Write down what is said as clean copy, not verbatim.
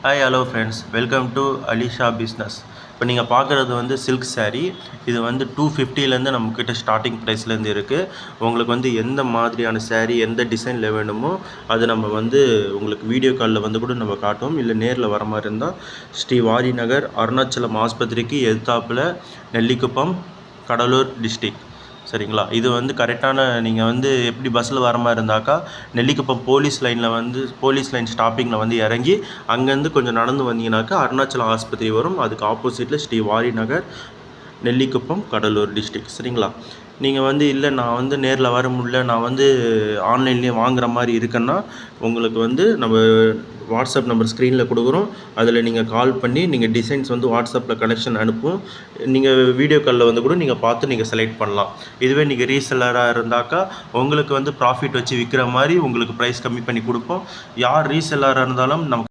Hi hello friends, welcome to Alisha business. இப்போ நீங்கள் பார்க்குறது வந்து சில்க் சாரீ. இது வந்து 250லேருந்து நம்மக்கிட்ட ஸ்டார்டிங் ப்ரைஸ்லேருந்து இருக்குது. உங்களுக்கு வந்து எந்த மாதிரியான சாரீ எந்த டிசைனில் வேணுமோ அது நம்ம வந்து உங்களுக்கு வீடியோ காலில் வந்து கூட நம்ம காட்டுவோம். இல்லை நேரில் வர மாதிரி இருந்தால் ஸ்ரீ வாரி நகர் அருணாச்சலம் ஆஸ்பத்திரிக்கு எதிர்த்தாப்பில் நெல்லிக்குப்பம், கடலூர் டிஸ்ட்ரிக்ட். சரிங்களா? இது வந்து கரெக்டான நீங்கள் வந்து எப்படி பஸ்ஸில் வர மாதிரி இருந்தாக்கா நெல்லிக்குப்பம் போலீஸ் லைன் ஸ்டாப்பிங்கில் வந்து இறங்கி அங்கேருந்து கொஞ்சம் நடந்து வந்தீங்கன்னாக்கா அருணாச்சலம் ஆஸ்பத்திரி வரும். அதுக்கு ஆப்போசிட்டில் ஸ்ரீ வாரி நகர், நெல்லிக்குப்பம், கடலூர் டிஸ்ட்ரிக்ட். சரிங்களா? நீங்கள் வந்து இல்லை நான் வந்து நேரில் வர முடியல, நான் வந்து ஆன்லைன்லேயே வாங்குகிற மாதிரி இருக்குன்னா உங்களுக்கு வந்து நம்ம வாட்ஸ்அப் நம்பர் ஸ்க்ரீனில் கொடுக்குறோம். அதில் நீங்கள் கால் பண்ணி நீங்கள் டிசைன்ஸ் வந்து வாட்ஸ்அப்பில் கனெக்ஷன் அனுப்பும். நீங்கள் வீடியோ காலில் வந்து கூட நீங்கள் பார்த்து நீங்கள் செலக்ட் பண்ணலாம். இதுவே நீங்கள் ரீசெல்லராக இருந்தாக்கா உங்களுக்கு வந்து ப்ராஃபிட் வச்சு விற்கிற மாதிரி உங்களுக்கு ப்ரைஸ் கம்மி பண்ணி கொடுப்போம். யார் ரீசெல்லராக இருந்தாலும் நமக்கு